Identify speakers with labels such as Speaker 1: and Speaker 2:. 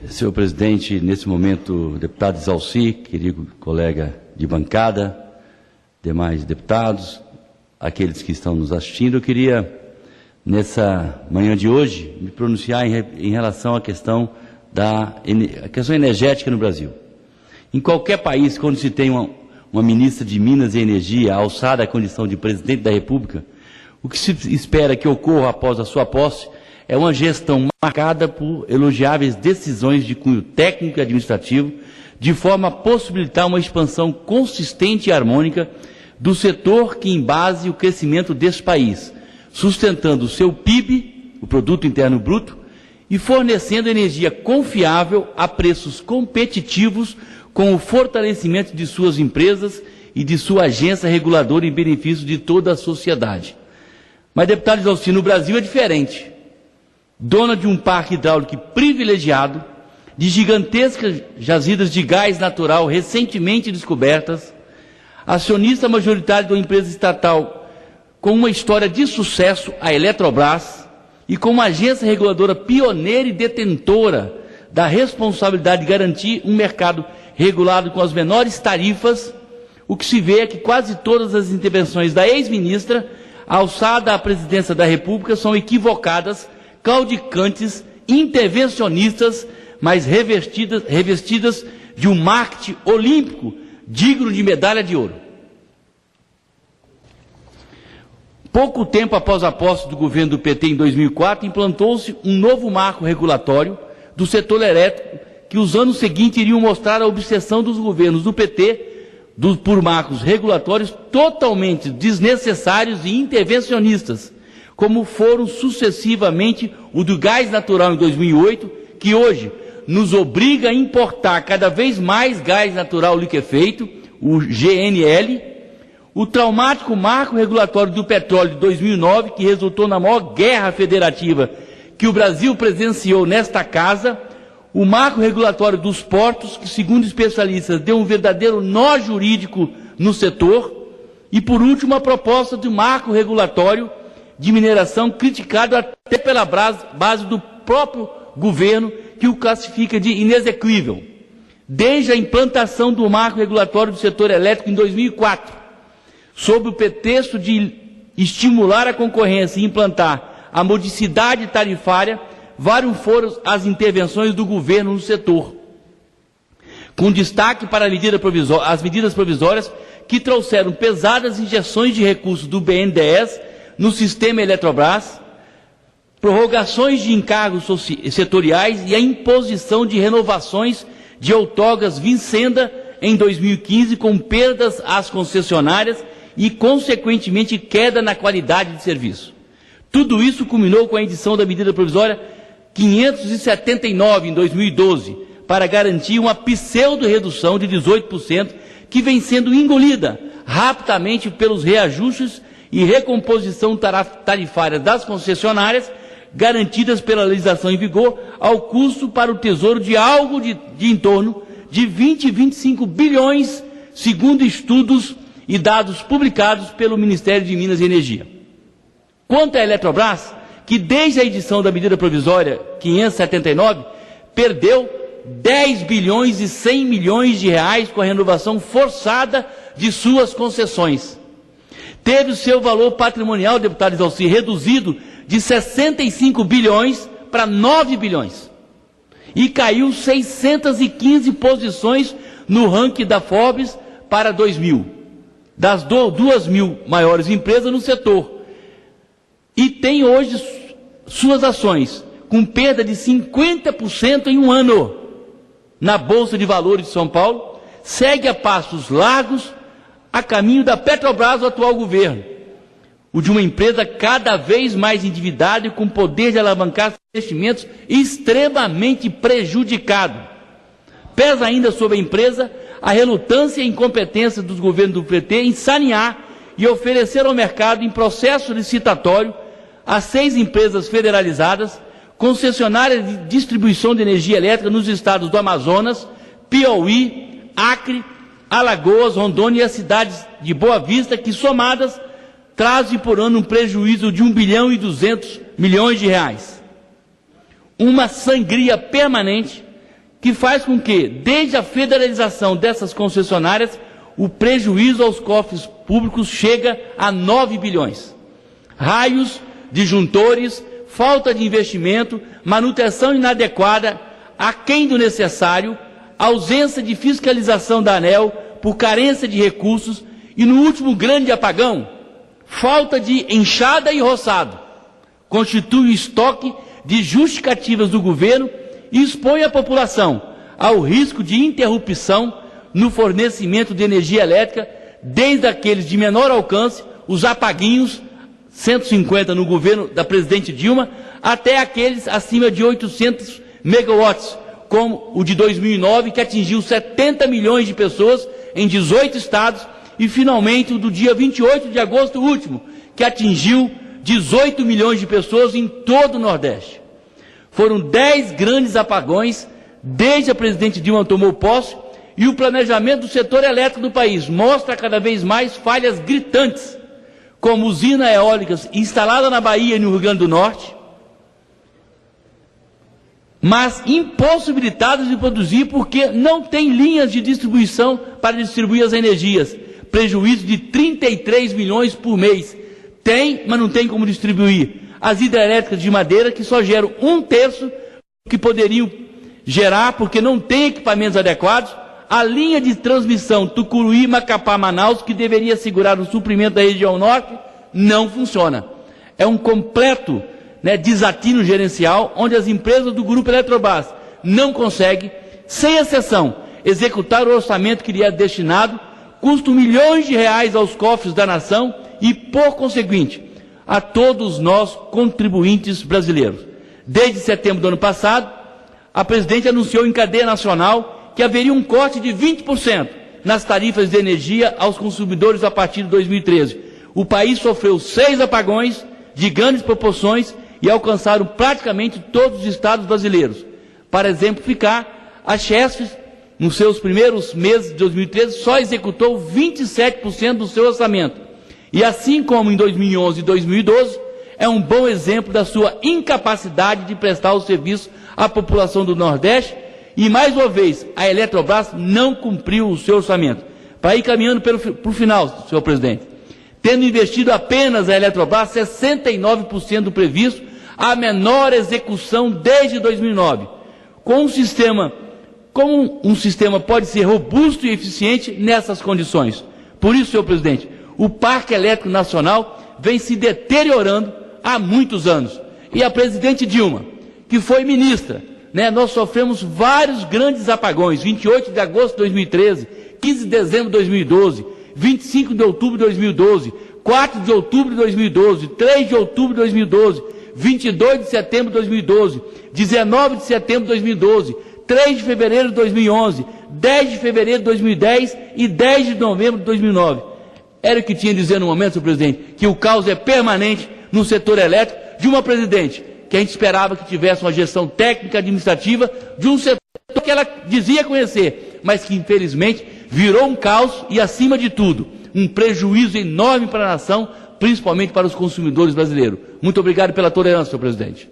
Speaker 1: Senhor presidente, nesse momento, deputado Isalci, querido colega de bancada, demais deputados, aqueles que estão nos assistindo, eu queria, nessa manhã de hoje, me pronunciar em relação à questão energética no Brasil. Em qualquer país, quando se tem uma ministra de Minas e Energia alçada à condição de presidente da República, o que se espera que ocorra após a sua posse é uma gestão marcada por elogiáveis decisões de cunho técnico e administrativo, de forma a possibilitar uma expansão consistente e harmônica do setor que embase o crescimento desse país, sustentando o seu PIB, o Produto Interno Bruto, e fornecendo energia confiável a preços competitivos com o fortalecimento de suas empresas e de sua agência reguladora em benefício de toda a sociedade. Mas, deputado Isalci, no Brasil é diferente. Dona de um parque hidráulico privilegiado, de gigantescas jazidas de gás natural recentemente descobertas, acionista majoritário de uma empresa estatal com uma história de sucesso, a Eletrobras, e com uma agência reguladora pioneira e detentora da responsabilidade de garantir um mercado regulado com as menores tarifas, o que se vê é que quase todas as intervenções da ex-ministra, alçada à presidência da República, são equivocadas, claudicantes, intervencionistas, mas revestidas de um marketing olímpico digno de medalha de ouro. Pouco tempo após a posse do governo do PT em 2004, implantou-se um novo marco regulatório do setor elétrico que os anos seguintes iriam mostrar a obsessão dos governos do PT por marcos regulatórios totalmente desnecessários e intervencionistas, como foram sucessivamente o do gás natural em 2008, que hoje nos obriga a importar cada vez mais gás natural liquefeito, o GNL, o traumático marco regulatório do petróleo de 2009, que resultou na maior guerra federativa que o Brasil presenciou nesta casa, o marco regulatório dos portos, que, segundo especialistas, deu um verdadeiro nó jurídico no setor, e, por último, a proposta de marco regulatório de mineração, criticado até pela base do próprio governo, que o classifica de inexequível. Desde a implantação do marco regulatório do setor elétrico em 2004, sob o pretexto de estimular a concorrência e implantar a modicidade tarifária, várias foram as intervenções do governo no setor, com destaque para as medidas provisórias que trouxeram pesadas injeções de recursos do BNDES no sistema Eletrobras, prorrogações de encargos setoriais e a imposição de renovações de outorgas vincenda em 2015, com perdas às concessionárias e, consequentemente, queda na qualidade de serviço. Tudo isso culminou com a edição da medida provisória 579, em 2012, para garantir uma pseudo-redução de 18%, que vem sendo engolida rapidamente pelos reajustes e recomposição tarifária das concessionárias, garantidas pela legislação em vigor, ao custo para o Tesouro de algo de em torno de 20 e 25 bilhões, segundo estudos e dados publicados pelo Ministério de Minas e Energia. Quanto à Eletrobras, que desde a edição da medida provisória 579, perdeu 10 bilhões e 100 milhões de reais com a renovação forçada de suas concessões. Teve o seu valor patrimonial, deputado Isalci, reduzido de 65 bilhões para 9 bilhões. E caiu 615 posições no ranking da Forbes para 2000, das 2.000 maiores empresas no setor. E tem hoje suas ações com perda de 50% em um ano na Bolsa de Valores de São Paulo, segue a passos largos a caminho da Petrobras, o atual governo, o de uma empresa cada vez mais endividada e com poder de alavancar investimentos extremamente prejudicado. Pesa ainda sobre a empresa a relutância e a incompetência dos governos do PT em sanear e oferecer ao mercado, em processo licitatório, as 6 empresas federalizadas, concessionárias de distribuição de energia elétrica nos estados do Amazonas, Piauí, Acre, Alagoas, Rondônia e as cidades de Boa Vista, que somadas trazem por ano um prejuízo de 1 bilhão e 200 milhões de reais. Uma sangria permanente que faz com que, desde a federalização dessas concessionárias, o prejuízo aos cofres públicos chega a 9 bilhões. Raios, disjuntores, falta de investimento, manutenção inadequada, aquém do necessário, ausência de fiscalização da ANEEL por carência de recursos e, no último grande apagão, falta de enxada e roçado, constitui o estoque de justificativas do governo e expõe a população ao risco de interrupção no fornecimento de energia elétrica, desde aqueles de menor alcance, os apaguinhos, 150 no governo da presidente Dilma, até aqueles acima de 800 megawatts, como o de 2009, que atingiu 70 milhões de pessoas em 18 estados, e finalmente o do dia 28 de agosto último, que atingiu 18 milhões de pessoas em todo o Nordeste. Foram 10 grandes apagões desde a presidente Dilma tomou posse, e o planejamento do setor elétrico do país mostra cada vez mais falhas gritantes, como usinas eólicas instaladas na Bahia e no Rio Grande do Norte, mas impossibilitadas de produzir porque não tem linhas de distribuição para distribuir as energias. Prejuízo de 33 milhões por mês. Tem, mas não tem como distribuir. As hidrelétricas de Madeira, que só geram 1/3 do que poderiam gerar, porque não tem equipamentos adequados. A linha de transmissão Tucuruí, Macapá, Manaus, que deveria segurar o suprimento da região norte, não funciona. É um completo desatino gerencial, onde as empresas do Grupo Eletrobras não conseguem, sem exceção, executar o orçamento que lhe é destinado, custam milhões de reais aos cofres da nação e, por conseguinte, a todos nós contribuintes brasileiros. Desde setembro do ano passado, a presidente anunciou em cadeia nacional que haveria um corte de 20% nas tarifas de energia aos consumidores a partir de 2013. O país sofreu 6 apagões de grandes proporções e alcançaram praticamente todos os estados brasileiros. Para exemplificar, a Chesf, nos seus primeiros meses de 2013, só executou 27% do seu orçamento. E assim como em 2011 e 2012, é um bom exemplo da sua incapacidade de prestar o serviço à população do Nordeste. E, mais uma vez, a Eletrobras não cumpriu o seu orçamento. Para ir caminhando para o final, senhor presidente, tendo investido apenas a Eletrobras 69% do previsto, a menor execução desde 2009. Como um sistema pode ser robusto e eficiente nessas condições? Por isso, senhor presidente, o Parque Elétrico Nacional vem se deteriorando há muitos anos. E a presidente Dilma, que foi ministra, nós sofremos vários grandes apagões, 28 de agosto de 2013, 15 de dezembro de 2012, 25 de outubro de 2012, 4 de outubro de 2012, 3 de outubro de 2012, 22 de setembro de 2012, 19 de setembro de 2012, 3 de fevereiro de 2011, 10 de fevereiro de 2010 e 10 de novembro de 2009. Era o que tinha a dizer no momento, senhor presidente, que o caos é permanente no setor elétrico de uma presidente que a gente esperava que tivesse uma gestão técnica administrativa de um setor que ela dizia conhecer, mas que infelizmente virou um caos e, acima de tudo, um prejuízo enorme para a nação, principalmente para os consumidores brasileiros. Muito obrigado pela tolerância, senhor presidente.